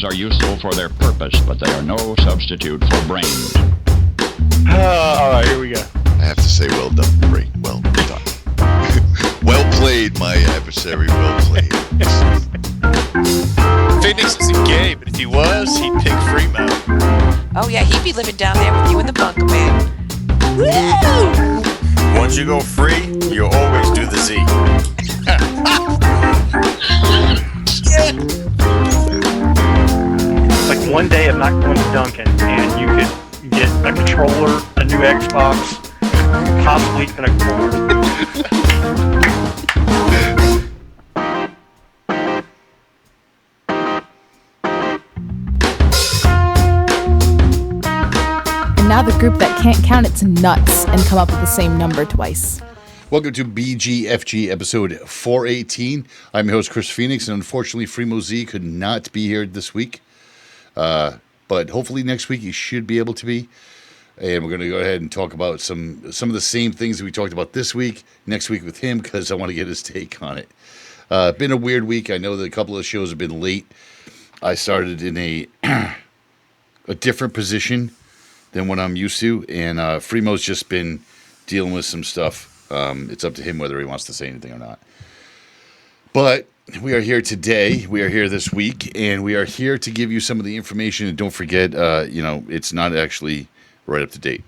Words are useful for their purpose, but they are no substitute for brains. All right, here we go. I have to say, well done, Ray. Well done. Well played, my adversary. Well played. Phoenix isn't gay, but if he was, he'd pick Fremo. Oh yeah, he'd be living down there with you in the bunker, man. Woo! Once you go free, you always do the Z. Like one day of not going to Duncan, and you could get a controller, a new Xbox, possibly even a cord. Now the group that can't count its nuts and come up with the same number twice. Welcome to BGFG episode 418. I'm your host, Chris Phoenix, and unfortunately, Fremo Z could not be here this week. But hopefully next week he should be able to be. And we're going to go ahead and talk about some of the same things that we talked about this week, next week with him, because I want to get his take on it. Been a weird week. I know that a couple of shows have been late. I started in a different position than what I'm used to, and Fremo's just been dealing with some stuff. It's up to him whether he wants to say anything or not. But we are here today. We are here this week, and we are here to give you some of the information. And don't forget, it's not actually right up to date.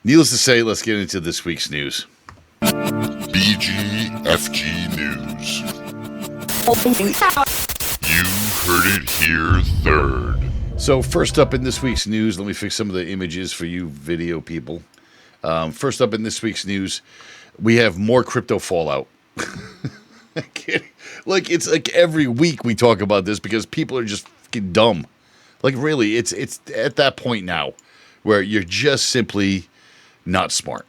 Needless to say, let's get into this week's news. BGFG News. You heard it here third. So first up in this week's news, let me fix some of the images for you video people. First up in this week's news, we have more crypto fallout. Like, it's like every week we talk about this because people are just fucking dumb. Like, really, it's at that point now where you're just simply not smart.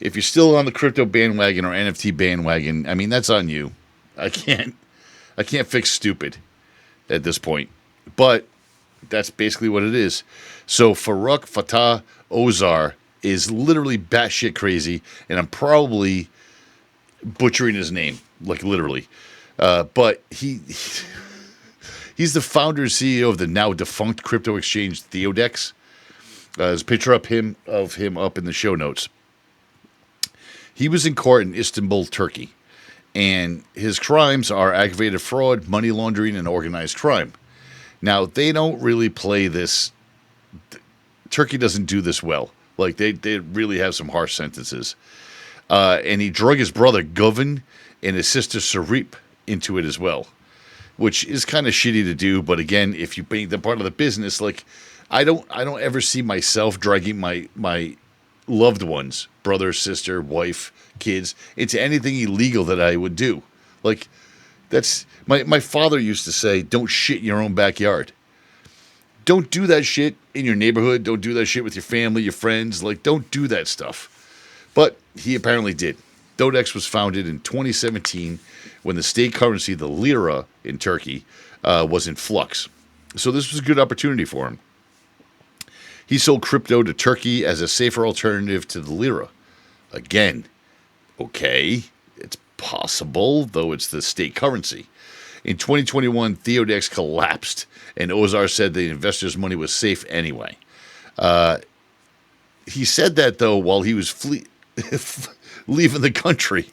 If you're still on the crypto bandwagon or NFT bandwagon, I mean, that's on you. I can't fix stupid at this point. But that's basically what it is. So Farouk Fatah Ozar is literally batshit crazy, and I'm probably butchering his name, like literally. But he's the founder and CEO of the now defunct crypto exchange Theodex. There's a picture of him up in the show notes. He was in court in Istanbul, Turkey, and his crimes are aggravated fraud, money laundering, and organized crime. Now, they don't really play this. Turkey doesn't do this well. Like, they really have some harsh sentences. And he drug his brother, Govan, and his sister, Sarip, into it as well, which is kind of shitty to do. But again, if you make the part of the business, like, I don't ever see myself dragging my loved ones, brother, sister, wife, kids, into anything illegal that I would do. Like, that's my father used to say, don't shit in your own backyard. Don't do that shit in your neighborhood. Don't do that shit with your family, your friends. Like, don't do that stuff. But he apparently did. Theodex was founded in 2017 when the state currency, the lira in Turkey, was in flux. So this was a good opportunity for him. He sold crypto to Turkey as a safer alternative to the lira. Again, okay, it's possible, though it's the state currency. In 2021, Theodex collapsed, and Ozar said the investors' money was safe anyway. He said that, though, while he was leaving the country.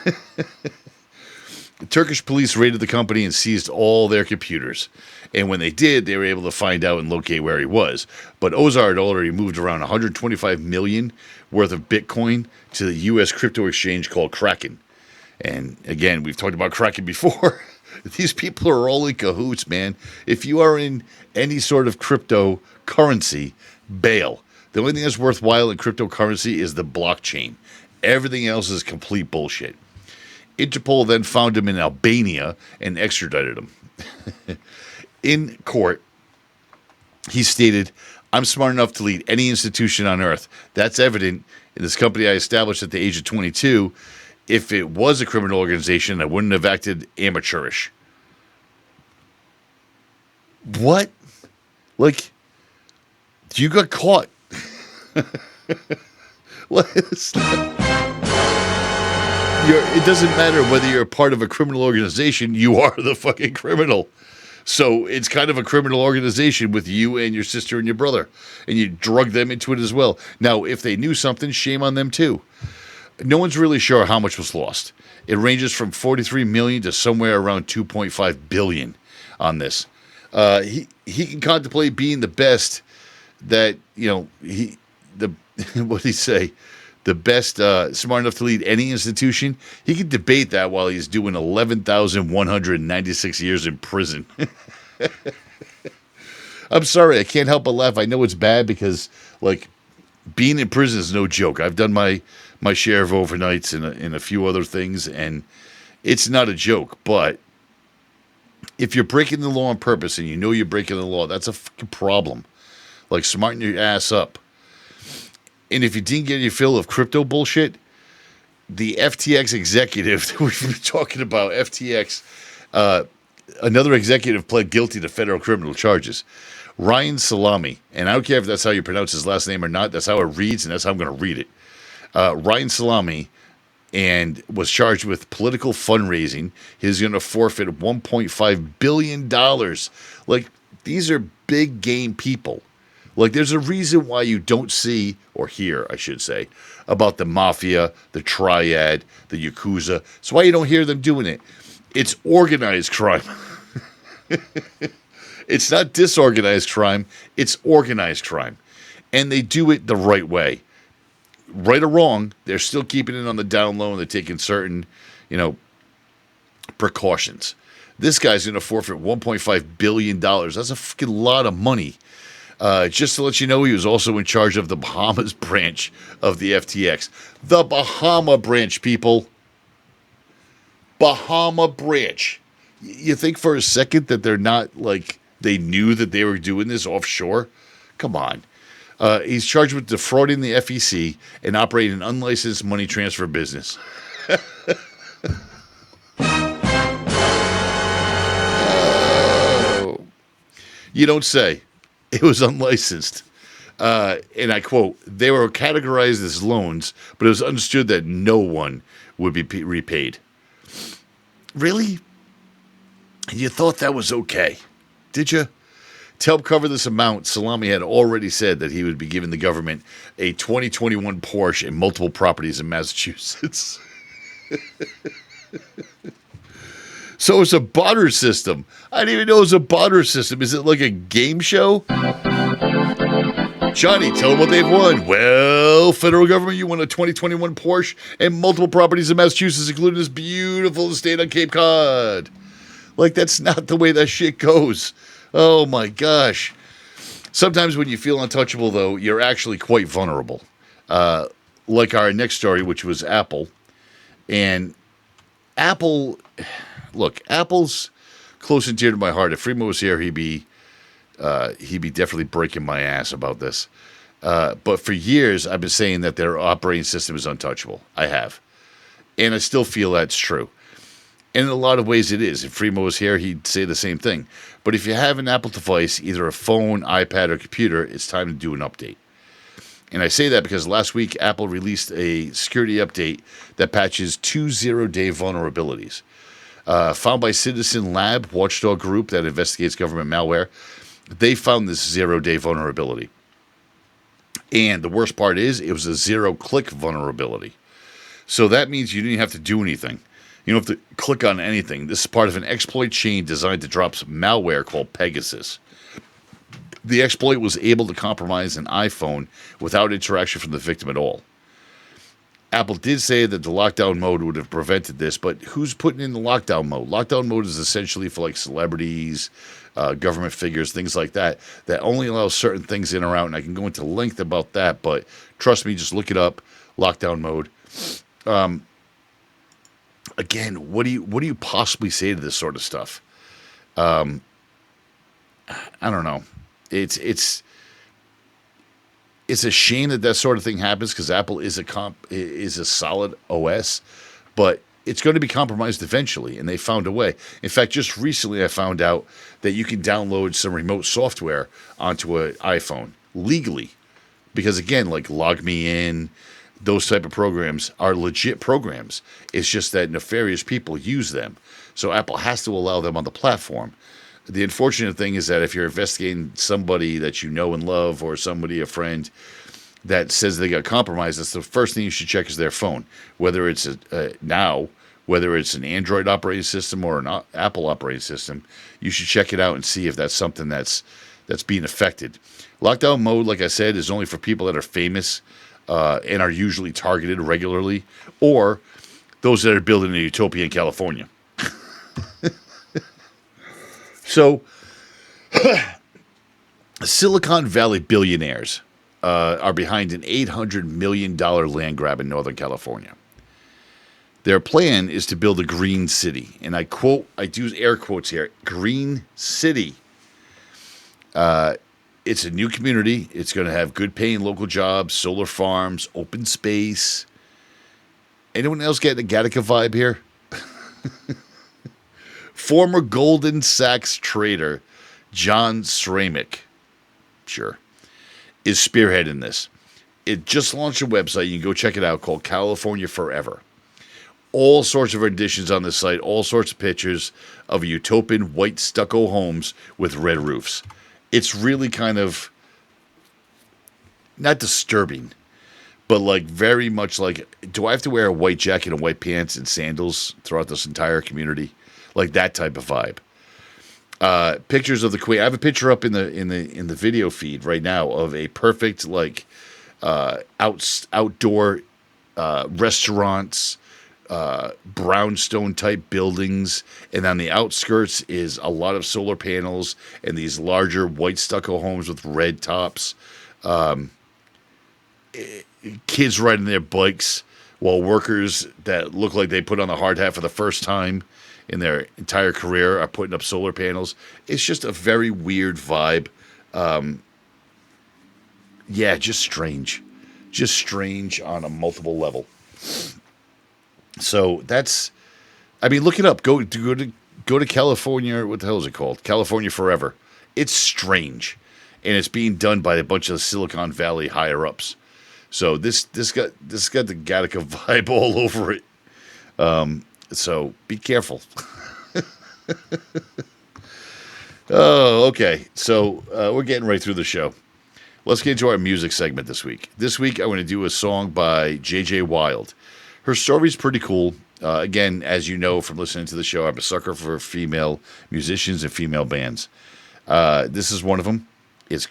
The Turkish police raided the company and seized all their computers. And when they did, they were able to find out and locate where he was. But Ozar had already moved around 125 million worth of Bitcoin to the U.S. crypto exchange called Kraken. And again, we've talked about Kraken before. These people are all in cahoots, man. If you are in any sort of cryptocurrency, bail. The only thing that's worthwhile in cryptocurrency is the blockchain. Everything else is complete bullshit. Interpol then found him in Albania and extradited him. In court, he stated, "I'm smart enough to lead any institution on earth. That's evident in this company I established at the age of 22. If it was a criminal organization, I wouldn't have acted amateurish." What? Like, you got caught. it doesn't matter whether you're a part of a criminal organization. You are the fucking criminal. So it's kind of a criminal organization with you and your sister and your brother, and you drug them into it as well. Now, if they knew something, shame on them too. No one's really sure how much was lost. It ranges from 43 million to somewhere around 2.5 billion on this. He can contemplate being the best that, what did he say? The best, smart enough to lead any institution. He could debate that while he's doing 11,196 years in prison. I'm sorry, I can't help but laugh. I know it's bad because, being in prison is no joke. I've done my share of overnights and a few other things, and it's not a joke. But if you're breaking the law on purpose and you know you're breaking the law, that's a fucking problem. Smarten your ass up. And if you didn't get your fill of crypto bullshit, the FTX executive that we've been talking about, FTX, another executive pled guilty to federal criminal charges. Ryan Salami, and I don't care if that's how you pronounce his last name or not, that's how it reads, and that's how I'm going to read it. Ryan Salami and was charged with political fundraising. He's going to forfeit $1.5 billion. These are big game people. There's a reason why you don't see, or hear, I should say, about the mafia, the triad, the Yakuza. It's why you don't hear them doing it. It's organized crime. It's not disorganized crime. It's organized crime. And they do it the right way. Right or wrong, they're still keeping it on the down low, and they're taking certain, precautions. This guy's going to forfeit $1.5 billion. That's a fucking lot of money. Just to let you know, he was also in charge of the Bahamas branch of the FTX. The Bahama branch, people. Bahama branch. You think for a second that they're not, they knew that they were doing this offshore? Come on. He's charged with defrauding the FEC and operating an unlicensed money transfer business. You don't say. It was unlicensed. And I quote, they were categorized as loans, but it was understood that no one would be repaid. Really? You thought that was okay, did you? To help cover this amount, Salami had already said that he would be giving the government a 2021 Porsche and multiple properties in Massachusetts. So it's a barter system. I didn't even know it was a barter system. Is it like a game show? Johnny, tell them what they've won. Well, federal government, you won a 2021 Porsche and multiple properties in Massachusetts, including this beautiful estate on Cape Cod. That's not the way that shit goes. Oh, my gosh. Sometimes when you feel untouchable, though, you're actually quite vulnerable. Like our next story, which was Apple. And Apple... Look, Apple's close and dear to my heart. If Freemo was here, he'd be definitely breaking my ass about this. But for years, I've been saying that their operating system is untouchable. I have. And I still feel that's true. And in a lot of ways it is. If Freemo was here, he'd say the same thing. But if you have an Apple device, either a phone, iPad, or computer, it's time to do an update. And I say that because last week, Apple released a security update that patches 2 0-day vulnerabilities. Found by Citizen Lab, watchdog group that investigates government malware. They found this 0-day vulnerability. And the worst part is, it was a 0-click vulnerability. So that means you didn't have to do anything. You don't have to click on anything. This is part of an exploit chain designed to drop malware called Pegasus. The exploit was able to compromise an iPhone without interaction from the victim at all. Apple did say that the lockdown mode would have prevented this, but who's putting in the lockdown mode? Lockdown mode is essentially for celebrities, government figures, things like that only allows certain things in or out, and I can go into length about that, but trust me, just look it up, lockdown mode. Again, what do you possibly say to this sort of stuff? I don't know. It's a shame that sort of thing happens because Apple is a solid OS, but it's going to be compromised eventually, and they found a way. In fact, just recently I found out that you can download some remote software onto an iPhone legally because, again, Log Me In, those type of programs are legit programs. It's just that nefarious people use them. So Apple has to allow them on the platform. The unfortunate thing is that if you're investigating somebody that you know and love, or somebody, a friend, that says they got compromised, that's the first thing you should check is their phone. Whether it's whether it's an Android operating system or an Apple operating system, you should check it out and see if that's something that's being affected. Lockdown mode, like I said, is only for people that are famous and are usually targeted regularly, or those that are building a utopia in California. So, Silicon Valley billionaires are behind an $800 million land grab in Northern California. Their plan is to build a green city. And I do air quotes here, green city. It's a new community. It's going to have good paying local jobs, solar farms, open space. Anyone else getting a Gattaca vibe here? Former Goldman Sachs trader John Sramick, sure, is spearheading this. It just launched a website. You can go check it out, called California Forever. All sorts of additions on the site, all sorts of pictures of utopian white stucco homes with red roofs. It's really kind of not disturbing, but like very much like, do I have to wear a white jacket and white pants and sandals throughout this entire community? Like that type of vibe. Pictures of the Queen. I have a picture up in the video feed right now of a perfect like outdoor restaurants, brownstone type buildings, and on the outskirts is a lot of solar panels and these larger white stucco homes with red tops. Kids riding their bikes while workers that look like they put on the hard hat for the first time in their entire career are putting up solar panels. It's just a very weird vibe. Yeah, just strange. Just strange on a multiple level. So that's, I mean, look it up. Go to California. What the hell is it called? California Forever. It's strange, and it's being done by a bunch of Silicon Valley higher ups. So this got the Gattaca vibe all over it. So be careful. Oh, okay. So we're getting right through the show. Let's get into our music segment this week. This week, I'm going to do a song by J.J. Wilde. Her story's pretty cool. Again, as you know from listening to the show, I'm a sucker for female musicians and female bands. This is one of them. It's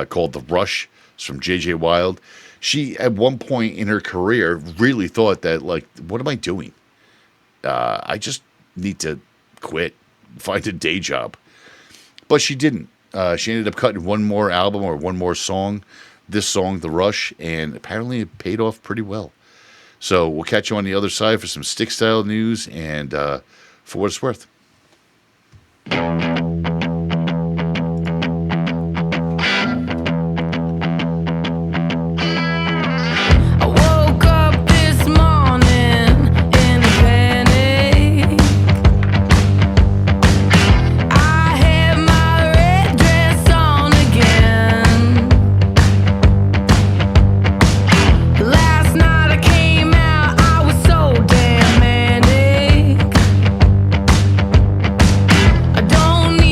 called The Rush. It's from J.J. Wilde. She, at one point in her career, really thought that, like, what am I doing? I just need to quit, find a day job. But she didn't. She ended up cutting one more album or one more song, this song, The Rush, and apparently it paid off pretty well. So we'll catch you on the other side for some stick style news and for what it's worth. Don't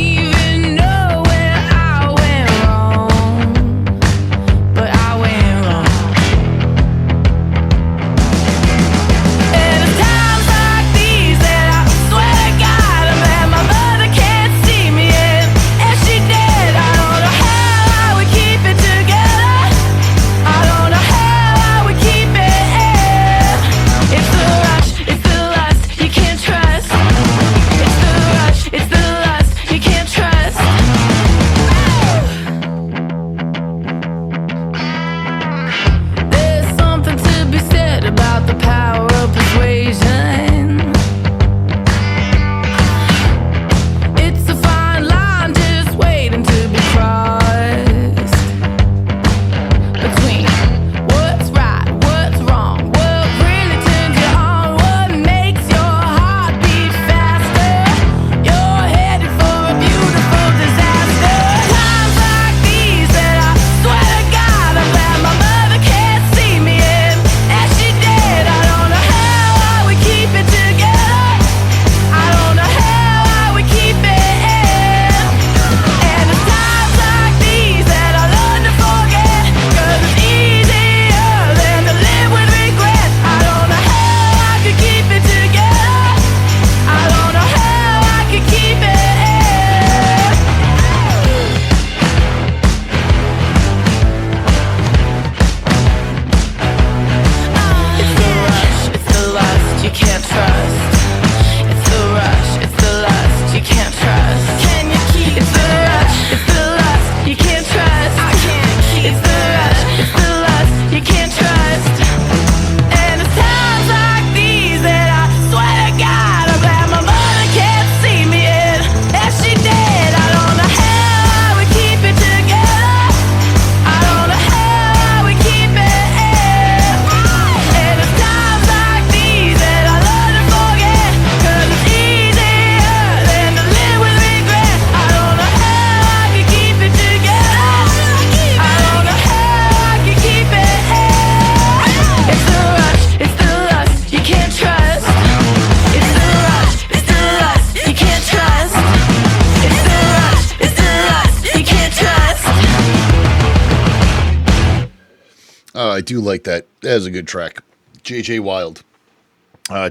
I do like that. That is a good track. JJ Wilde.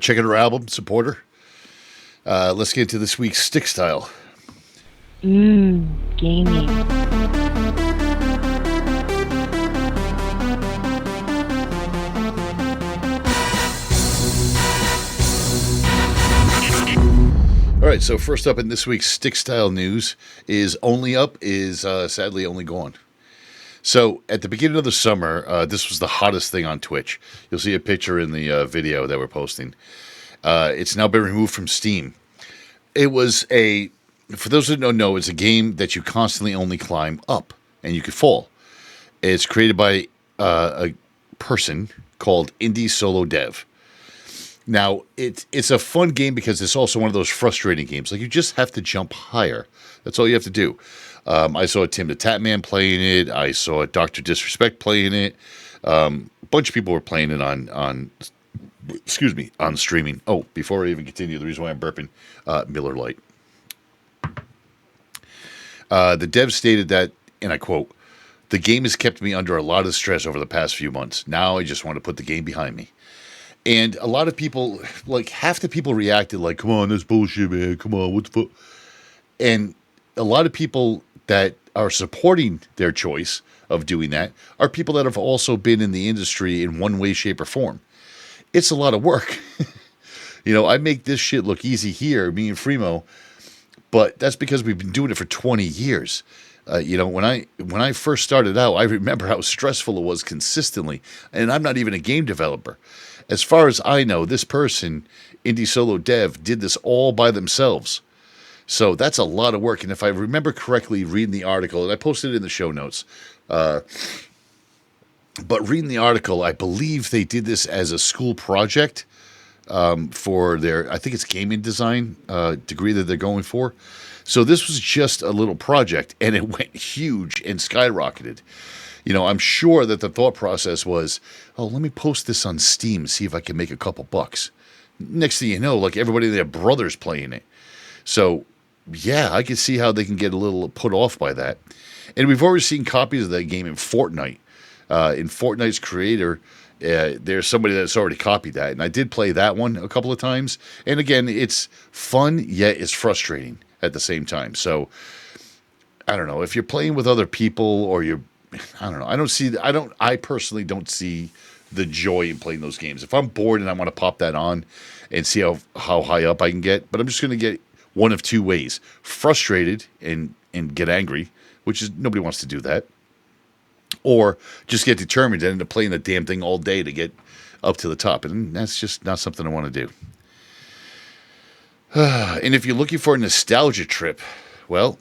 Check out her album, support her. Let's get into this week's Stick Style. Gaming. All right, so first up in this week's Stick Style news is Only Up is sadly only gone. So at the beginning of the summer, this was the hottest thing on Twitch. You'll see a picture in the video that we're posting. It's now been removed from Steam. It was for those who don't know, it's a game that you constantly only climb up and you could fall. It's created by a person called Indie Solo Dev. Now, it's a fun game because it's also one of those frustrating games. Like, you just have to jump higher. That's all you have to do. I saw Tim the Tatman playing it. I saw Dr. Disrespect playing it. A bunch of people were playing it on streaming. Oh, before I even continue, the reason why I'm burping, Miller Lite. The dev stated that, and I quote, "The game has kept me under a lot of stress over the past few months. Now I just want to put the game behind me." And a lot of people, like half the people reacted like, "Come on, that's bullshit, man. Come on, what the fuck?" And a lot of people that are supporting their choice of doing that are people that have also been in the industry in one way, shape, or form. It's a lot of work. I make this shit look easy here, me and Fremo, but that's because we've been doing it for 20 years. When I first started out, I remember how stressful it was consistently, and I'm not even a game developer. As far as I know, this person, Indie Solo Dev, did this all by themselves. So that's a lot of work. And if I remember correctly, reading the article, and I posted it in the show notes, but reading the article, I believe they did this as a school project for their, I think it's gaming design degree that they're going for. So this was just a little project, and it went huge and skyrocketed. I'm sure that the thought process was, oh, let me post this on Steam, see if I can make a couple bucks. Next thing you know, like everybody and their brother's playing it. So, yeah, I can see how they can get a little put off by that. And we've already seen copies of that game in Fortnite. In Fortnite's creator, there's somebody that's already copied that. And I did play that one a couple of times. And again, it's fun, yet it's frustrating at the same time. So, I don't know. If you're playing with other people or I don't know. I personally don't see the joy in playing those games. If I'm bored and I want to pop that on and see how high up I can get, but I'm just going to get one of two ways: frustrated and get angry, which is nobody wants to do that, or just get determined and end up playing the damn thing all day to get up to the top, and that's just not something I want to do. And if you're looking for a nostalgia trip, well,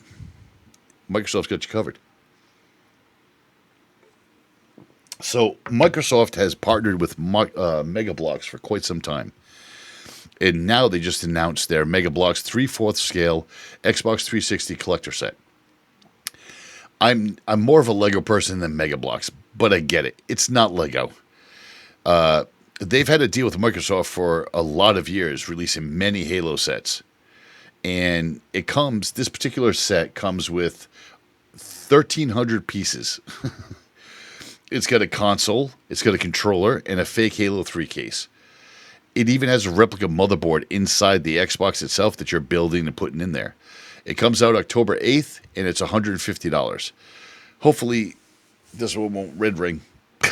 Microsoft's got you covered. So Microsoft has partnered with Mega Bloks for quite some time. And now they just announced their Mega Bloks 3/4 scale Xbox 360 collector set. I'm more of a Lego person than Mega Bloks, but I get it. It's not Lego. They've had a deal with Microsoft for a lot of years, releasing many Halo sets. And this particular set comes with 1,300 pieces. It's got a console, it's got a controller, and a fake Halo 3 case. It even has a replica motherboard inside the Xbox itself that you're building and putting in there. It comes out October 8th, and it's $150. Hopefully, this one won't red ring. I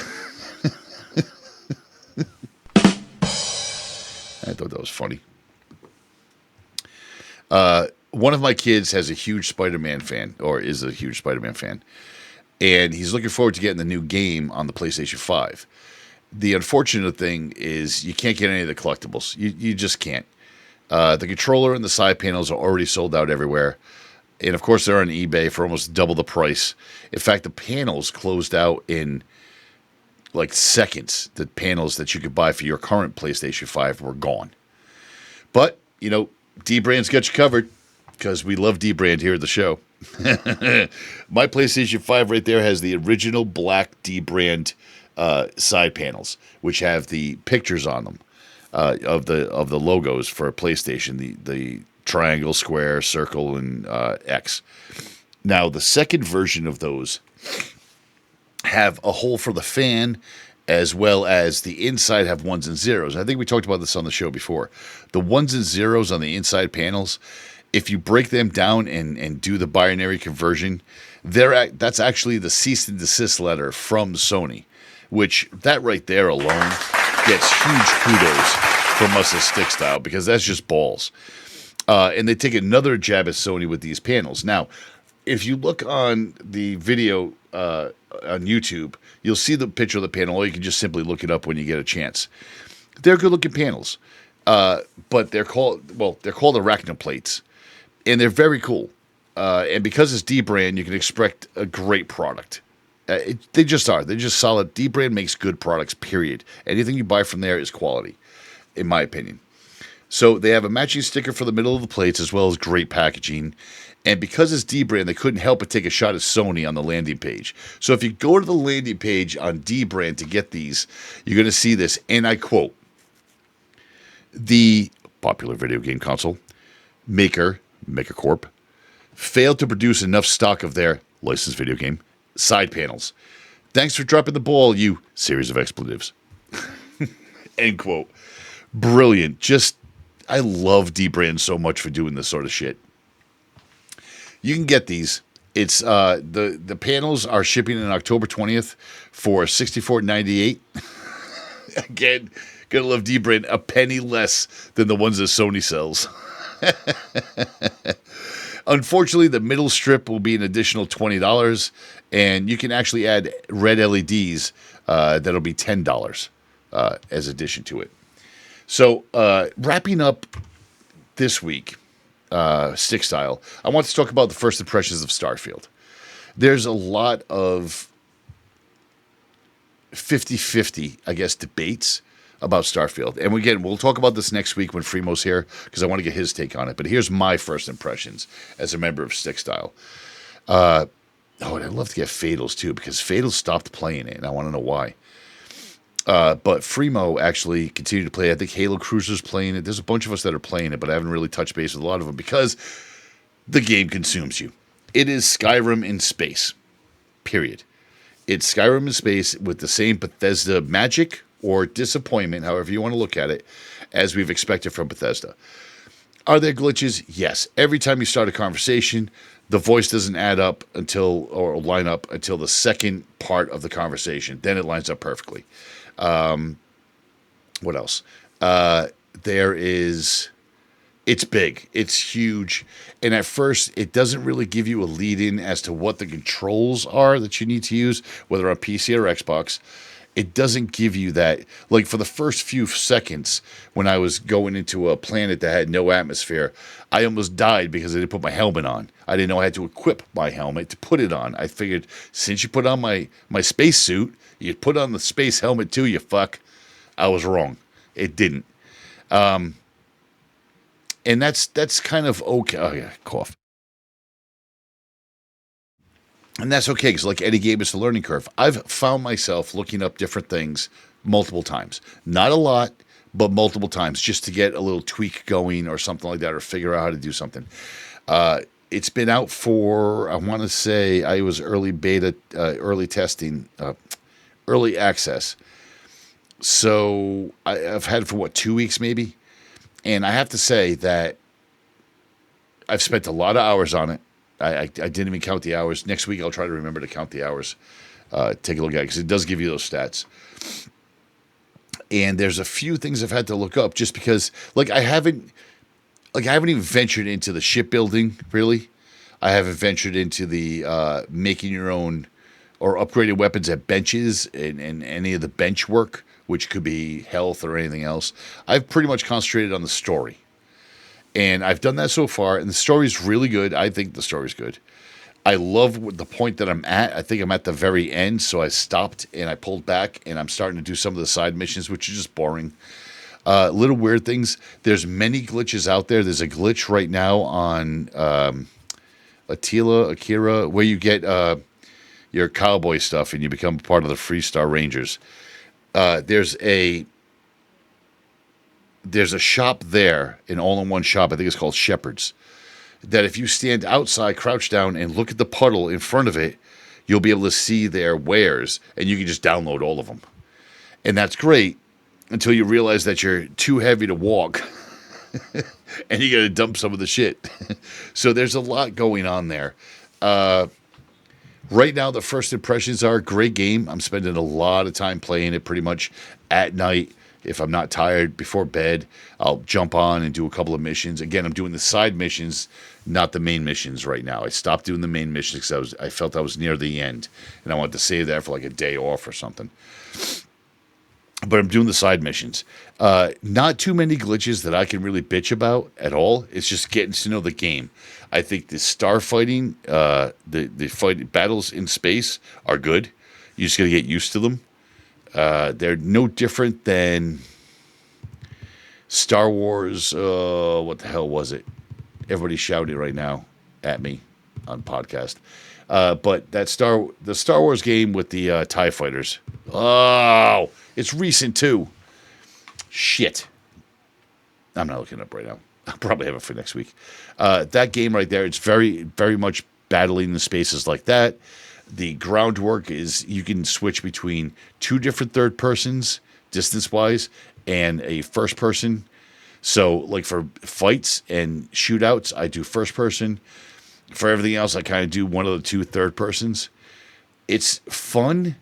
thought that was funny. One of my kids has a huge Spider-Man fan, or is a huge Spider-Man fan. And he's looking forward to getting the new game on the PlayStation 5. The unfortunate thing is you can't get any of the collectibles. You just can't. The controller and the side panels are already sold out everywhere. And, of course, they're on eBay for almost double the price. In fact, the panels closed out in, like, seconds. The panels that you could buy for your current PlayStation 5 were gone. But, DBrand's got you covered because we love DBrand here at the show. My PlayStation 5 right there has the original black DBrand side panels, which have the pictures on them of the logos for PlayStation, the triangle, square, circle, and X. Now, the second version of those have a hole for the fan, as well as the inside have ones and zeros. I think we talked about this on the show before. The ones and zeros on the inside panels, if you break them down and do the binary conversion, that's actually the cease and desist letter from Sony, which that right there alone gets huge kudos from us as Stick Style, because that's just balls. And they take another jab at Sony with these panels. Now, if you look on the video on YouTube, you'll see the picture of the panel, or you can just simply look it up when you get a chance. They're good-looking panels, but they're called arachnoplates, and they're very cool. And because it's DBrand, you can expect a great product. They just are. They're just solid. DBrand makes good products, period. Anything you buy from there is quality, in my opinion. So they have a matching sticker for the middle of the plates, as well as great packaging. And because it's DBrand, they couldn't help but take a shot at Sony on the landing page. So if you go to the landing page on DBrand to get these, you're going to see this, and I quote, "The popular video game console maker, Corp, failed to produce enough stock of their licensed video game side panels. Thanks for dropping the ball, you series of expletives." End quote. Brilliant. I love DBrand so much for doing this sort of shit. You can get these. It's the panels are shipping on October 20th for $64.98. Again, gonna love DBrand, a penny less than the ones that Sony sells. Unfortunately, the middle strip will be an additional $20, and you can actually add red LEDs that'll be $10 as addition to it. So, wrapping up this week, Stick Style, I want to talk about the first impressions of Starfield. There's a lot of 50-50, I guess, debates about Starfield. And again, we'll talk about this next week when Fremo's here, because I want to get his take on it. But here's my first impressions as a member of Stick Style. And I'd love to get Fatals too, because Fatals stopped playing it, and I want to know why. But Fremo actually continued to play. I think Halo Cruiser's playing it. There's a bunch of us that are playing it, but I haven't really touched base with a lot of them because the game consumes you. It is Skyrim in space, period. It's Skyrim in space with the same Bethesda magic or disappointment, however you want to look at it, as we've expected from Bethesda. Are there glitches? Yes. Every time you start a conversation, the voice doesn't line up until the second part of the conversation. Then it lines up perfectly. What else? It's big. It's huge. And at first, it doesn't really give you a lead-in as to what the controls are that you need to use, whether on PC or Xbox. It doesn't give you that. Like, for the first few seconds, when I was going into a planet that had no atmosphere, I almost died because I didn't put my helmet on. I didn't know I had to equip my helmet to put it on. I figured, since you put on my space suit, you'd put on the space helmet too, you fuck. I was wrong. It didn't. And that's kind of okay. Oh, yeah, cough. And that's okay, because like any game, it's a learning curve. I've found myself looking up different things multiple times. Not a lot, but multiple times, just to get a little tweak going or something like that, or figure out how to do something. It's been out for, I want to say, I was early beta, early testing, early access. So I've had it for, 2 weeks maybe? And I have to say that I've spent a lot of hours on it. I didn't even count the hours. Next week, I'll try to remember to count the hours. Take a look at it, because it does give you those stats. And there's a few things I've had to look up just because, I haven't even ventured into the shipbuilding, really. I haven't ventured into the making your own or upgraded weapons at benches and any of the bench work, which could be health or anything else. I've pretty much concentrated on the story. And I've done that so far, and the story's really good. I think the story's good. I love the point that I'm at. I think I'm at the very end, so I stopped and I pulled back, and I'm starting to do some of the side missions, which is just boring. Little weird things. There's many glitches out there. There's a glitch right now on Akira, where you get your cowboy stuff and you become part of the Freestar Rangers. There's a shop there, an all-in-one shop, I think it's called Shepherd's, that if you stand outside, crouch down, and look at the puddle in front of it, you'll be able to see their wares, and you can just download all of them. And that's great until you realize that you're too heavy to walk, and you got to dump some of the shit. So there's a lot going on there. Right now, the first impressions are great game. I'm spending a lot of time playing it pretty much at night. If I'm not tired before bed, I'll jump on and do a couple of missions. Again, I'm doing the side missions, not the main missions right now. I stopped doing the main missions because I felt I was near the end, and I wanted to save that for like a day off or something. But I'm doing the side missions. Not too many glitches that I can really bitch about at all. It's just getting to know the game. I think the star fighting, the fight battles in space are good. You just got to get used to them. They're no different than Star Wars. What the hell was it? Everybody's shouting right now at me on podcast. But the Star Wars game with the TIE fighters. Oh, it's recent too. Shit. I'm not looking it up right now. I'll probably have it for next week. That game right there, it's very, very much battling the spaces like that. The groundwork is you can switch between two different third persons, distance-wise, and a first person. So, like for fights and shootouts, I do first person. For everything else, I kind of do one of the two third persons. It's fun.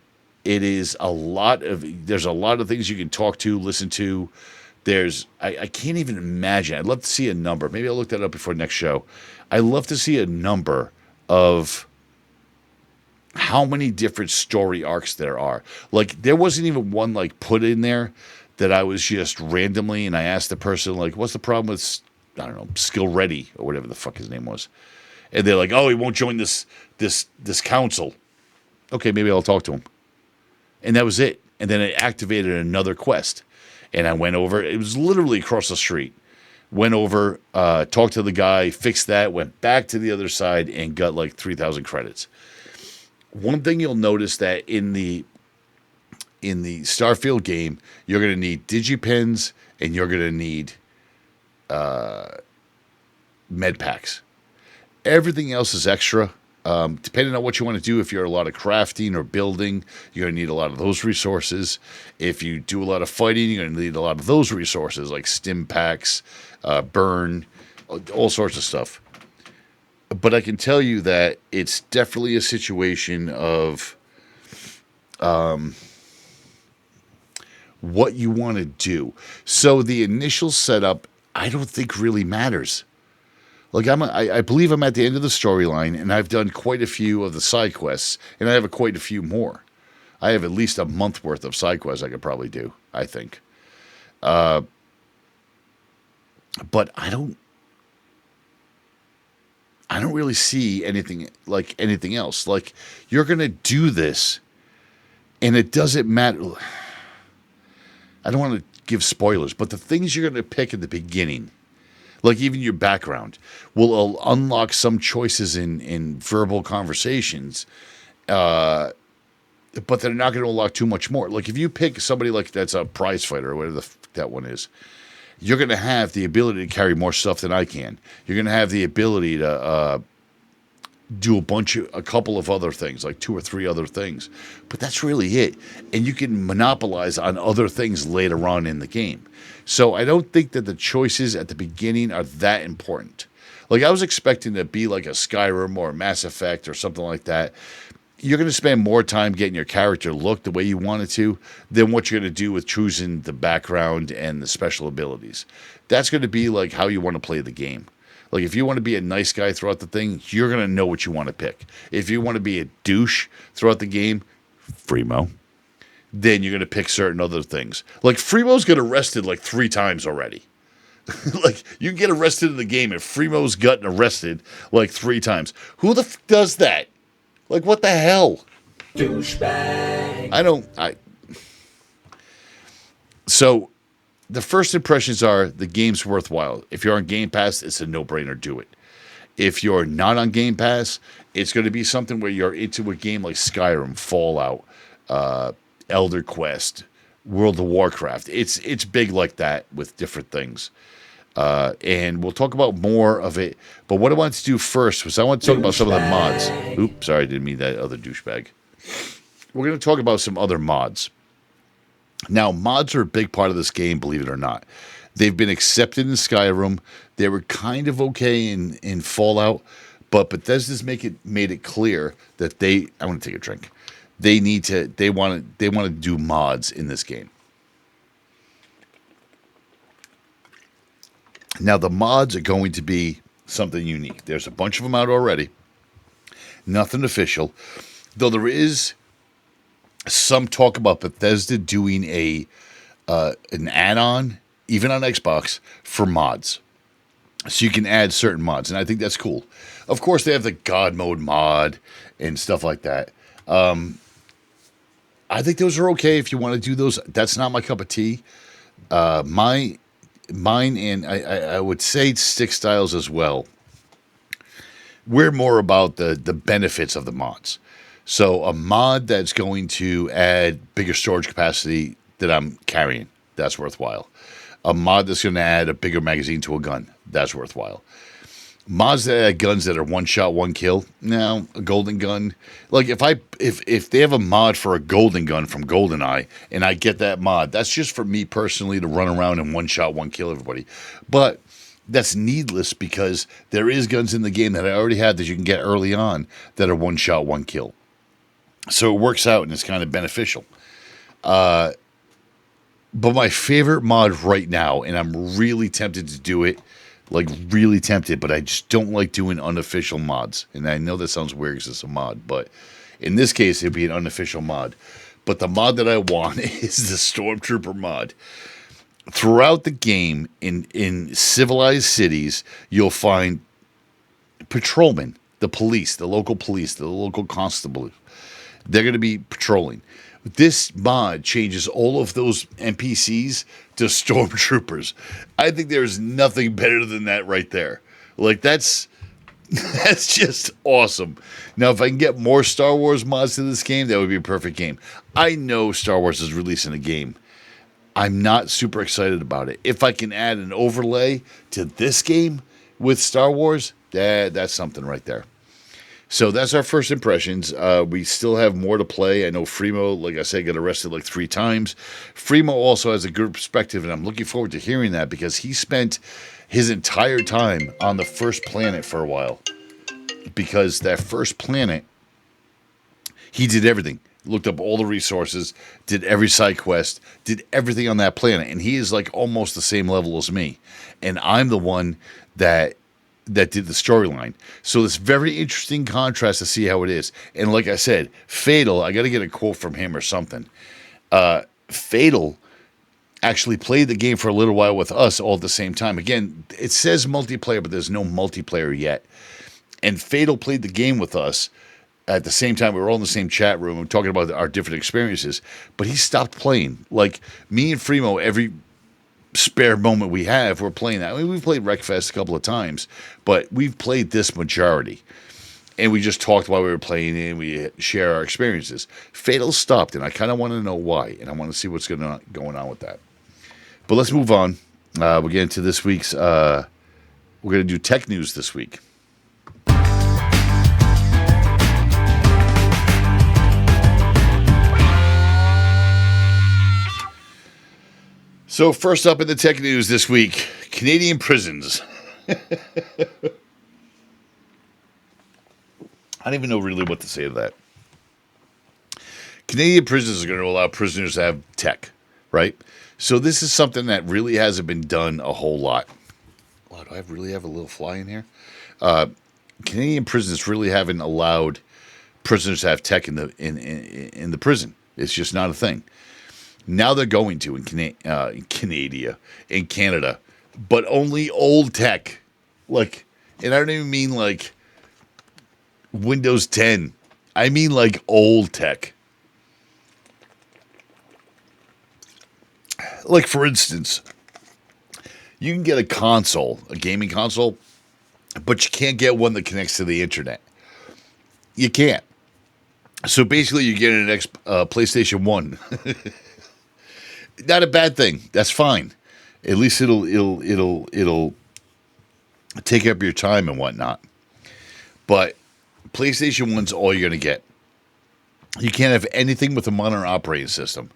There's a lot of things you can talk to, listen to. I can't even imagine. I'd love to see a number. Maybe I'll look that up before next show. I'd love to see a number of how many different story arcs there are. Like, there wasn't even one, like, put in there that I was just randomly, and I asked the person, like, what's the problem with, I don't know, Skill Ready, or whatever the fuck his name was. And they're like, oh, he won't join this council. Okay, maybe I'll talk to him. And that was it. And then it activated another quest. And I went over, it was literally across the street. Went over, talked to the guy, fixed that, went back to the other side, and got like 3,000 credits. One thing you'll notice that in the Starfield game, you're going to need digipens and you're going to need med packs. Everything else is extra. Depending on what you want to do, if you're a lot of crafting or building, you're going to need a lot of those resources. If you do a lot of fighting, you're going to need a lot of those resources, like stim packs, burn, all sorts of stuff. But I can tell you that it's definitely a situation of what you want to do. So the initial setup, I don't think really matters. Like I believe I'm at the end of the storyline, and I've done quite a few of the side quests, and I have quite a few more. I have at least a month worth of side quests I could probably do, I think. But I don't really see anything else. Like, you're going to do this, and it doesn't matter. I don't want to give spoilers, but the things you're going to pick at the beginning, like even your background, will unlock some choices in verbal conversations, but they're not going to unlock too much more. Like, if you pick somebody like that's a prize fighter or whatever that one is, you're going to have the ability to carry more stuff than I can. You're going to have the ability to do a couple of other things, like 2 or 3 other things. But that's really it. And you can monopolize on other things later on in the game. So I don't think that the choices at the beginning are that important. Like, I was expecting to be like a Skyrim or a Mass Effect or something like that. You're going to spend more time getting your character look the way you want it to than what you're going to do with choosing the background and the special abilities. That's going to be like how you want to play the game. Like, if you want to be a nice guy throughout the thing, you're going to know what you want to pick. If you want to be a douche throughout the game, Freemo, then you're going to pick certain other things. Like, Freemo's got arrested like 3 times already. Like, you can get arrested in the game, and Freemo's gotten arrested like 3 times. Who the f does that? Like, what the hell? Douchebag. So, the first impressions are the game's worthwhile. If you're on Game Pass, it's a no-brainer. Do it. If you're not on Game Pass, it's going to be something where you're into a game like Skyrim, Fallout, Elder Quest, World of Warcraft. It's big like that with different things. And we'll talk about more of it. But what I wanted to do first was I want to talk about some of the mods. Oops, sorry, I didn't mean that other douchebag. We're going to talk about some other mods. Now, mods are a big part of this game, believe it or not. They've been accepted in Skyrim. They were kind of okay in Fallout, but Bethesda's made it clear that I want to take a drink. They want to do mods in this game. Now, the mods are going to be something unique. There's a bunch of them out already. Nothing official, though there is some talk about Bethesda doing an add-on, even on Xbox, for mods. So you can add certain mods, and I think that's cool. Of course, they have the God Mode mod and stuff like that. I think those are okay if you want to do those. That's not my cup of tea. Mine, and I would say Stick Styles as well. We're more about the benefits of the mods. So a mod that's going to add bigger storage capacity that I'm carrying, that's worthwhile. A mod that's going to add a bigger magazine to a gun, that's worthwhile. Mods that add guns that are one shot, one kill. Now, a golden gun. Like if they have a mod for a golden gun from GoldenEye, and I get that mod, that's just for me personally to run around and one shot, one kill everybody. But that's needless because there is guns in the game that I already have that you can get early on that are one shot, one kill. So it works out and it's kind of beneficial. But my favorite mod right now, and I'm really tempted to do it, like really tempted, but I just don't like doing unofficial mods. And I know that sounds weird because it's a mod, but in this case, it'd be an unofficial mod. But the mod that I want is the Stormtrooper mod. Throughout the game, in civilized cities, you'll find patrolmen, the police, the local constable. They're going to be patrolling. This mod changes all of those NPCs to stormtroopers. I think there's nothing better than that right there. Like that's just awesome. Now, if I can get more Star Wars mods to this game, that would be a perfect game. I know Star Wars is releasing a game. I'm not super excited about it. If I can add an overlay to this game with Star Wars, that's something right there. So that's our first impressions. We still have more to play. I know Fremo, like I said, got arrested like 3 times. Fremo also has a good perspective, and I'm looking forward to hearing that because he spent his entire time on the first planet for a while. Because that first planet, he did everything. Looked up all the resources, did every side quest, did everything on that planet. And he is like almost the same level as me. And I'm the one that did the storyline. So this very interesting contrast to see how it is. And like I said, Fatal, I got to get a quote from him or something. Fatal actually played the game for a little while with us all at the same time. Again, it says multiplayer, but there's no multiplayer yet. And Fatal played the game with us at the same time. We were all in the same chat room and talking about our different experiences. But he stopped playing. Like me and Fremo, every spare moment we have, we're playing that. I mean, we've played Wreckfest a couple of times, but we've played this majority. And we just talked while we were playing and we share our experiences. Fatal stopped, and I kind of want to know why, and I want to see what's going on with that. But let's move on. We'll get into this week's, we're going to do tech news this week. So first up in the tech news this week, Canadian prisons. I don't even know really what to say to that. Canadian prisons are going to allow prisoners to have tech, right? So this is something that really hasn't been done a whole lot. Wow, do I really have a little fly in here? Canadian prisons really haven't allowed prisoners to have tech in the prison. It's just not a thing. Now they're going to in Canada, but only old tech. Like, and I don't even mean like Windows 10. I mean like old tech. Like, for instance, you can get a console, a gaming console, but you can't get one that connects to the internet. You can't. So basically, you get an PlayStation 1. Not a bad thing. That's fine. At least it'll take up your time and whatnot. But PlayStation 1's all you're going to get. You can't have anything with a modern operating system.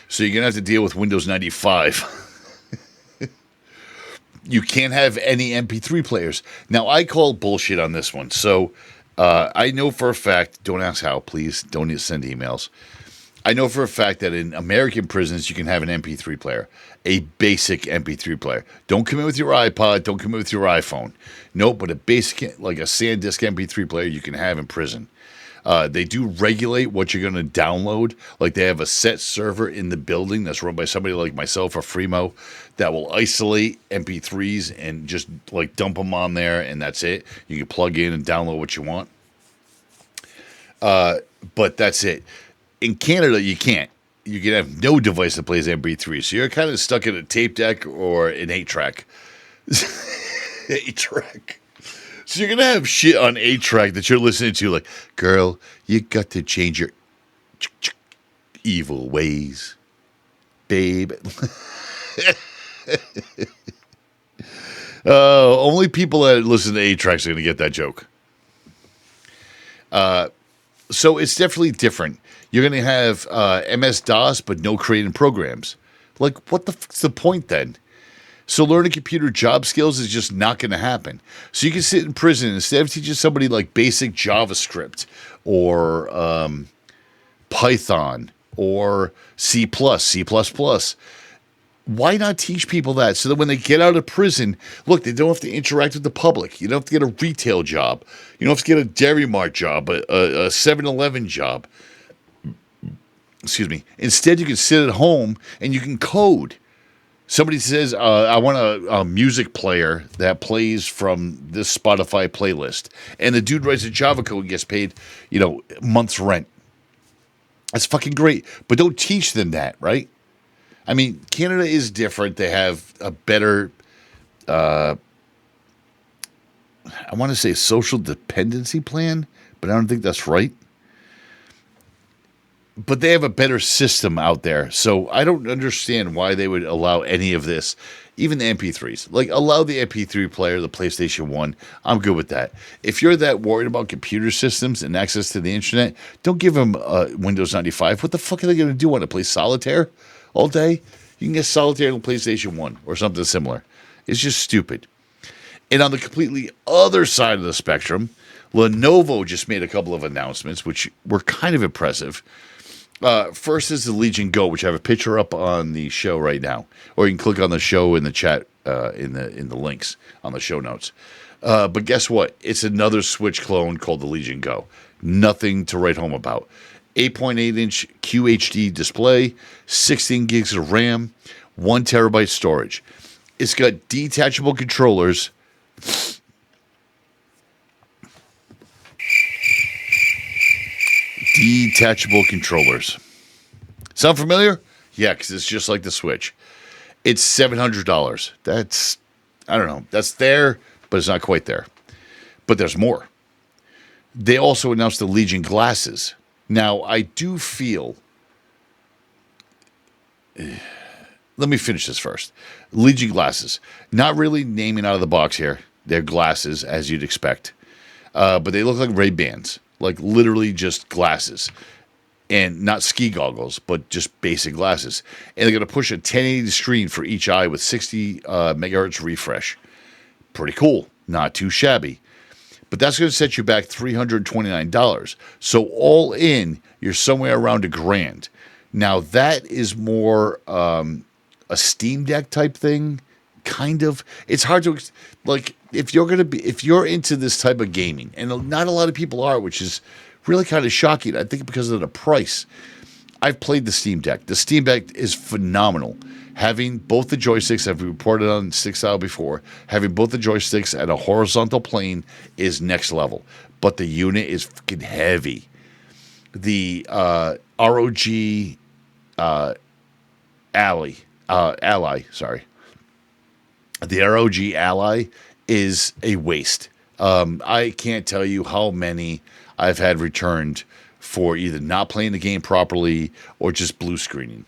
So you're going to have to deal with Windows 95. You can't have any MP3 players. Now, I call bullshit on this one. So I know for a fact, don't ask how, please. Don't send emails. I know for a fact that in American prisons, you can have an MP3 player, a basic MP3 player. Don't come in with your iPod. Don't come in with your iPhone. No, but a basic, like a SanDisk MP3 player you can have in prison. They do regulate what you're going to download. Like they have a set server in the building that's run by somebody like myself or Fremo that will isolate MP3s and just like dump them on there, and that's it. You can plug in and download what you want. But that's it. In Canada, you can't. You can have no device that plays MP3, so you're kind of stuck in a tape deck or an 8-track. 8-track. So you're going to have shit on 8-track that you're listening to like, girl, you got to change your evil ways, babe. Only people that listen to 8-tracks are going to get that joke. So it's definitely different. You're going to have MS-DOS, but no creating programs. Like, what the fuck's the point then? So learning computer job skills is just not going to happen. So you can sit in prison instead of teaching somebody like basic JavaScript or Python or C++. Why not teach people that so that when they get out of prison, look, they don't have to interact with the public. You don't have to get a retail job. You don't have to get a Dairy Mart job, a 7-Eleven job. Excuse me. Instead, you can sit at home and you can code. Somebody says, I want a music player that plays from this Spotify playlist. And the dude writes a Java code and gets paid, month's rent. That's fucking great. But don't teach them that, right? I mean, Canada is different. They have a better, I want to say social dependency plan, but I don't think that's right. But they have a better system out there. So I don't understand why they would allow any of this, even the MP3s. Like, allow the MP3 player, the PlayStation 1. I'm good with that. If you're that worried about computer systems and access to the internet, don't give them Windows 95. What the fuck are they going to do? Want to play solitaire all day? You can get solitaire on PlayStation 1 or something similar. It's just stupid. And on the completely other side of the spectrum, Lenovo just made a couple of announcements, which were kind of impressive. First is the Legion Go, which I have a picture up on the show right now, or you can click on the show in the chat in the links on the show notes. But guess what? It's another Switch clone called the Legion Go. Nothing to write home about. 8.8-inch QHD display, 16 gigs of RAM, 1 terabyte storage. It's got detachable controllers. Detachable controllers. Sound familiar? Yeah, because it's just like the Switch. It's $700. That's, I don't know. That's there, but it's not quite there. But there's more. They also announced the Legion glasses. Now, I do feel... Let me finish this first. Legion glasses. Not really naming out of the box here. They're glasses, as you'd expect. But they look like Ray-Bans. Like literally just glasses. And not ski goggles, but just basic glasses. And they're going to push a 1080 screen for each eye with 60 megahertz refresh. Pretty cool. Not too shabby. But that's going to set you back $329. So all in, you're somewhere around $1,000. Now that is more a Steam Deck type thing. Kind of. It's hard to, like, if you're into this type of gaming, and not a lot of people are, which is really kind of shocking. I think because of the price. I've played the Steam Deck. The Steam Deck is phenomenal. Having both the joysticks, I've reported on Stick Style before, having both the joysticks at a horizontal plane is next level. But the unit is fucking heavy. The ROG Ally. The ROG Ally is a waste. I can't tell you how many I've had returned for either not playing the game properly or just blue screening.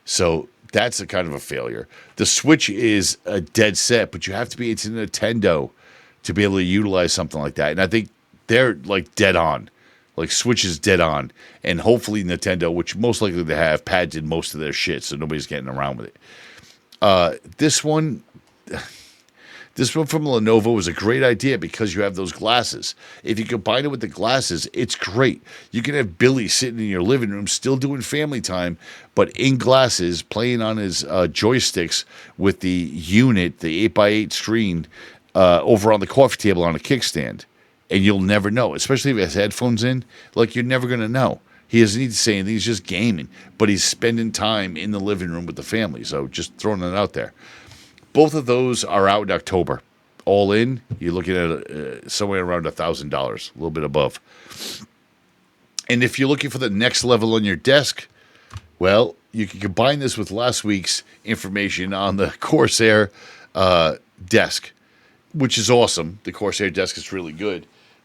So that's a kind of a failure. The Switch is a dead set, but you have to be into Nintendo to be able to utilize something like that. And I think they're like dead on. Like Switch is dead on. And hopefully Nintendo, which most likely they have, patented most of their shit, so nobody's getting around with it. This one from Lenovo was a great idea because you have those glasses. If you combine it with the glasses, it's great. You can have Billy sitting in your living room still doing family time, but in glasses, playing on his joysticks with the unit, the 8x8 screen, over on the coffee table on a kickstand. And you'll never know, especially if he has headphones in. Like, you're never going to know. He doesn't need to say anything. He's just gaming. But he's spending time in the living room with the family. So just throwing it out there. Both of those are out in October. All in, you're looking at somewhere around $1,000, a little bit above. And if you're looking for the next level on your desk, well, you can combine this with last week's information on the Corsair desk, which is awesome. The Corsair desk is really good.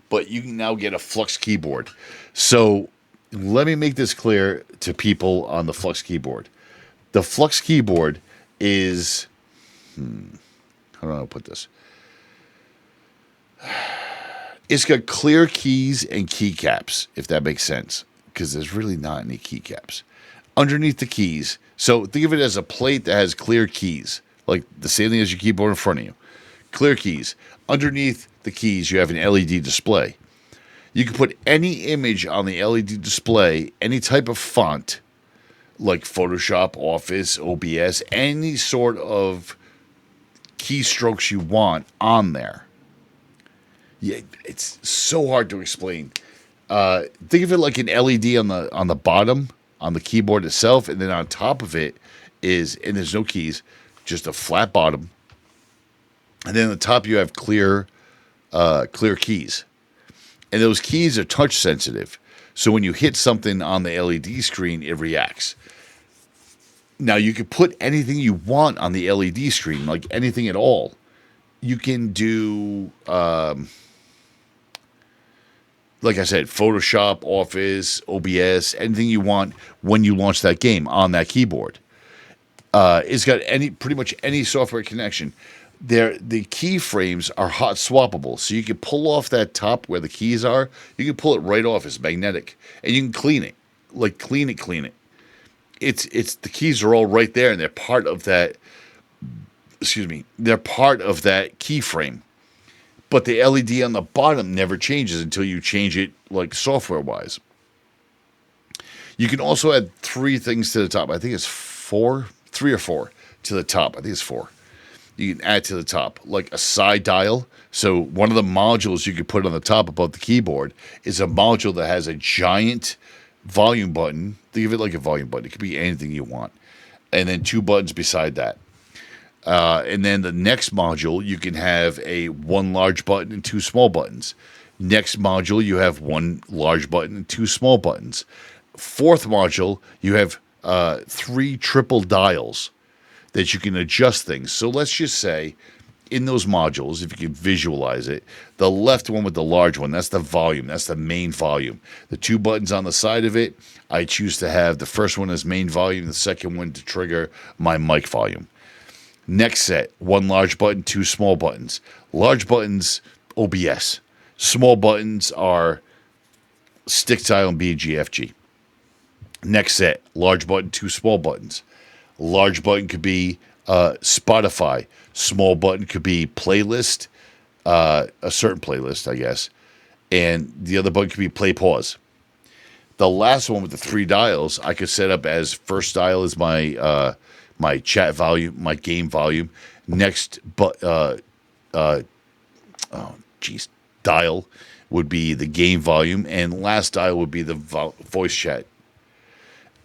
But you can now get a Flux Keyboard. So let me make this clear to people on the Flux Keyboard. The Flux Keyboard is... how do I put this? It's got clear keys and keycaps, if that makes sense, because there's really not any keycaps. Underneath the keys, so think of it as a plate that has clear keys, like the same thing as your keyboard in front of you. Clear keys. Underneath the keys, you have an LED display. You can put any image on the LED display, any type of font, like Photoshop, Office, OBS, any sort of keystrokes you want on there. Yeah, it's so hard to explain. Think of it like an LED on the bottom on the keyboard itself, and then on top of it is, and there's no keys, just a flat bottom, and then on the top you have clear keys, and those keys are touch sensitive. So when you hit something on the LED screen, it reacts. Now, you can put anything you want on the LED screen, like anything at all. You can do, like I said, Photoshop, Office, OBS, anything you want when you launch that game on that keyboard. It's got pretty much any software connection. The keyframes are hot swappable, so you can pull off that top where the keys are. You can pull it right off. It's magnetic, and you can clean it, like clean it. It's the keys are all right there, and they're part of that. They're part of that keyframe. But the LED on the bottom never changes until you change it, like software-wise. You can also add 3 things to the top. I think it's 3 or 4 to the top. I think it's 4. You can add to the top, like a side dial. So one of the modules you could put on the top above the keyboard is a module that has a giant volume button. Think of it like a volume button. It could be anything you want. And then 2 buttons beside that. And then the next module, you can have 1 large button and 2 small buttons. Next module, you have 1 large button and 2 small buttons. 4th module, you have 3 triple dials that you can adjust things. So let's just say in those modules, if you can visualize it, the left one with the large one, that's the volume. That's the main volume. The 2 buttons on the side of it, I choose to have the first one as main volume, the second one to trigger my mic volume. Next set, 1 large button, 2 small buttons. Large buttons, OBS. Small buttons are stick dial and BGFG. Next set, large button, 2 small buttons. Large button could be Spotify. Small button could be playlist, a certain playlist, I guess. And the other button could be play pause. The last one with the 3 dials, I could set up as first dial is my my chat volume, my game volume. Next, dial would be the game volume, and last dial would be the voice chat.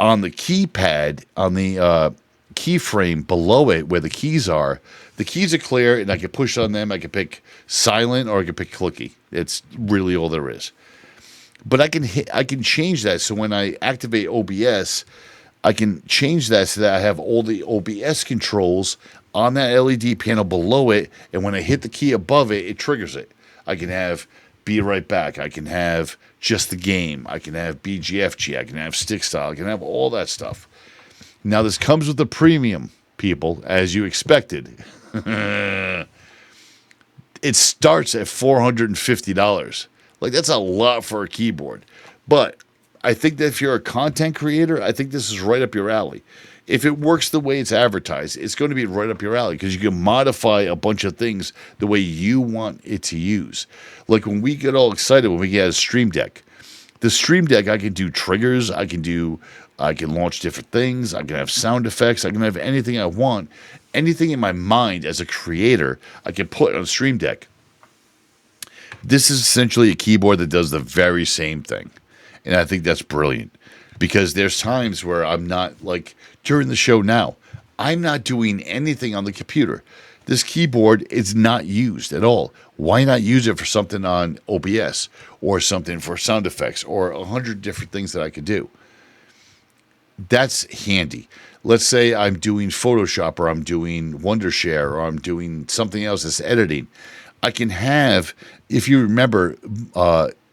On the keypad, on the keyframe below it, where the keys are clear, and I can push on them. I can pick silent or I can pick clicky. It's really all there is. But I can change that. So when I activate OBS, I can change that so that I have all the OBS controls on that LED panel below it, and when I hit the key above it, it triggers it. I can have Be Right Back. I can have just the game. I can have BGFG. I can have stick style. I can have all that stuff. Now, this comes with a premium, people, as you expected. It starts at $450. Like, that's a lot for a keyboard. But I think that if you're a content creator, I think this is right up your alley. If it works the way it's advertised, it's going to be right up your alley because you can modify a bunch of things the way you want it to use. Like when we get all excited when we get a Stream Deck. The Stream Deck, I can do triggers, I can launch different things, I can have sound effects, I can have anything I want. Anything in my mind as a creator, I can put on a Stream Deck. This is essentially a keyboard that does the very same thing. And I think that's brilliant. Because there's times where I'm not, like during the show now, I'm not doing anything on the computer. This keyboard is not used at all. Why not use it for something on OBS or something for sound effects or 100 different things that I could do? That's handy. Let's say I'm doing Photoshop or I'm doing Wondershare or I'm doing something else that's editing. I can have, if you remember,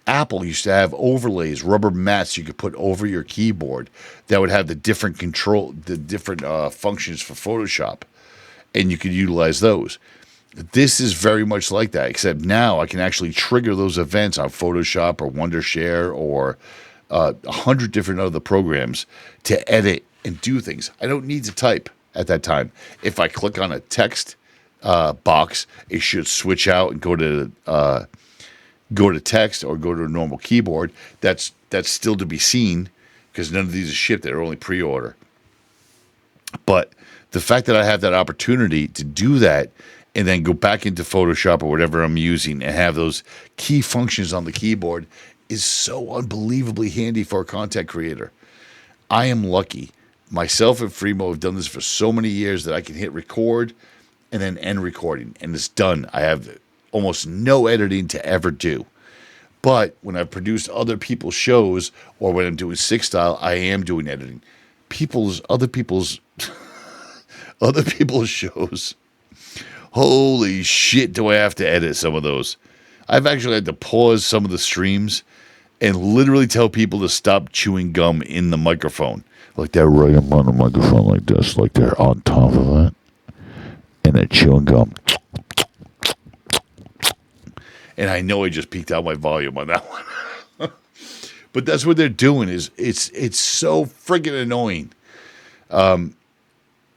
Apple used to have overlays, rubber mats you could put over your keyboard that would have the different functions for Photoshop, and you could utilize those. This is very much like that, except now I can actually trigger those events on Photoshop or Wondershare or 100 different other programs to edit and do things. I don't need to type at that time. If I click on a text box, it should switch out and go to text or go to a normal keyboard. That's still to be seen because none of these are shipped. They're only pre-order. But the fact that I have that opportunity to do that and then go back into Photoshop or whatever I'm using and have those key functions on the keyboard is so unbelievably handy for a content creator. I am lucky. Myself and Freemo have done this for so many years that I can hit record and then end recording, and it's done. I have almost no editing to ever do. But when I've produced other people's shows or when I'm doing Six Style, I am doing editing. Other people's shows. Holy shit, do I have to edit some of those. I've actually had to pause some of the streams and literally tell people to stop chewing gum in the microphone. Like they're right up on the microphone like this, like they're on top of it. And they're chewing gum. And I know I just peaked out my volume on that one. But that's what they're doing. It's so friggin' annoying. And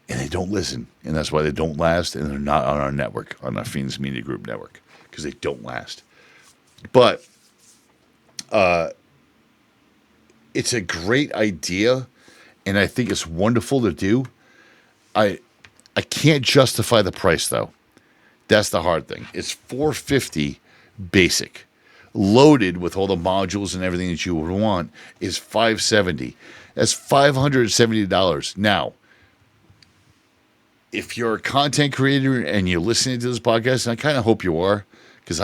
they don't listen. And that's why they don't last. And they're not on our network, on our Phoenix Media Group network. Because they don't last. But it's a great idea. And I think it's wonderful to do. I can't justify the price, though. That's the hard thing. It's $450 basic. Loaded with all the modules and everything that you would want is $570. That's $570. Now, if you're a content creator and you're listening to this podcast, and I kind of hope you are, because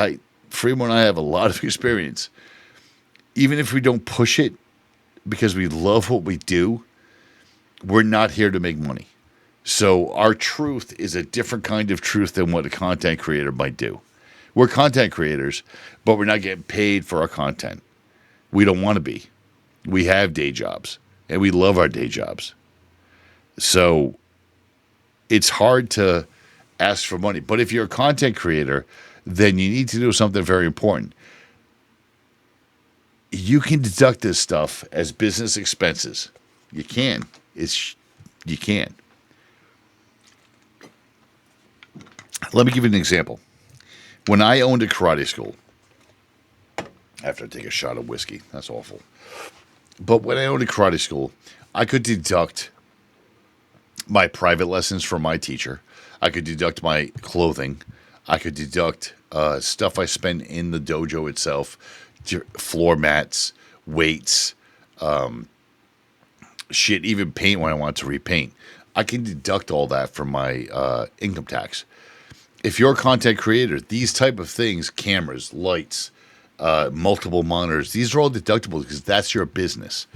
Freemo and I have a lot of experience. Even if we don't push it because we love what we do, we're not here to make money. So our truth is a different kind of truth than what a content creator might do. We're content creators, but we're not getting paid for our content. We don't want to be. We have day jobs, and we love our day jobs. So it's hard to ask for money. But if you're a content creator, then you need to do something very important. You can deduct this stuff as business expenses. You can. You can. Let me give you an example. When I owned a karate school, after I take a shot of whiskey, that's awful. But when I owned a karate school, I could deduct my private lessons from my teacher. I could deduct my clothing. I could deduct stuff I spend in the dojo itself, floor mats, weights, shit, even paint when I want to repaint. I can deduct all that from my income tax. If you're a content creator, these type of things, cameras, lights, multiple monitors, these are all deductible because that's your business.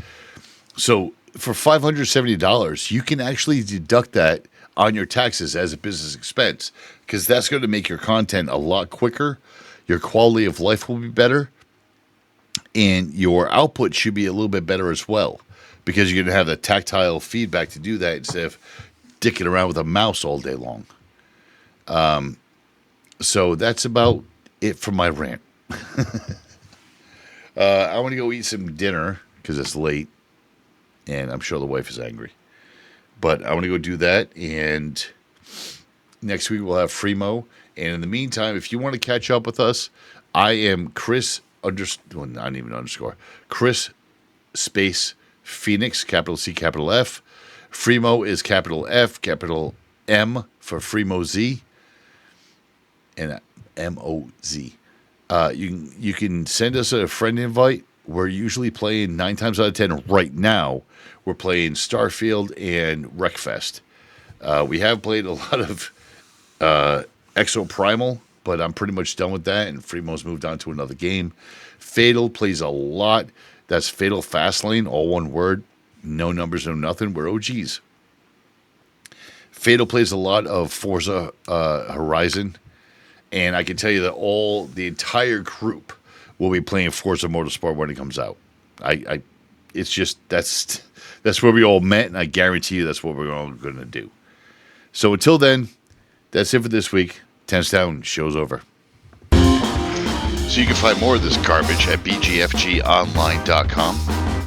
So for $570, you can actually deduct that on your taxes as a business expense because that's going to make your content a lot quicker. Your quality of life will be better. And your output should be a little bit better as well because you're going to have the tactile feedback to do that instead of dicking around with a mouse all day long. So that's about it for my rant. I want to go eat some dinner because it's late, and I'm sure the wife is angry. But I want to go do that, and next week we'll have Fremo. And in the meantime, if you want to catch up with us, I am Chris Chris space Phoenix, capital C, capital F. Fremo is capital F, capital M for Fremo Z, and M-O-Z. You can send us a friend invite. We're usually playing 9 times out of 10 right now. We're playing Starfield and Wreckfest. We have played a lot of Exo Primal, but I'm pretty much done with that, and Fremo's moved on to another game. Fatal plays a lot. That's Fatal Fastlane, all one word. No numbers, no nothing. We're OGs. Fatal plays a lot of Forza Horizon, and I can tell you that the entire group will be playing Forza Motorsport when it comes out. It's just that's where we all met, and I guarantee you that's what we're all going to do. So until then, that's it for this week. Tense Down, show's over. So you can find more of this garbage at bgfgonline.com.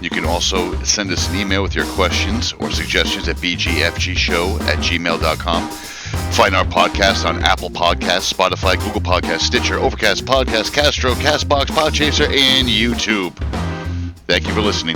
You can also send us an email with your questions or suggestions at bgfgshow@gmail.com. Find our podcast on Apple Podcasts, Spotify, Google Podcasts, Stitcher, Overcast, Podcast, Castro, Castbox, Podchaser, and YouTube. Thank you for listening.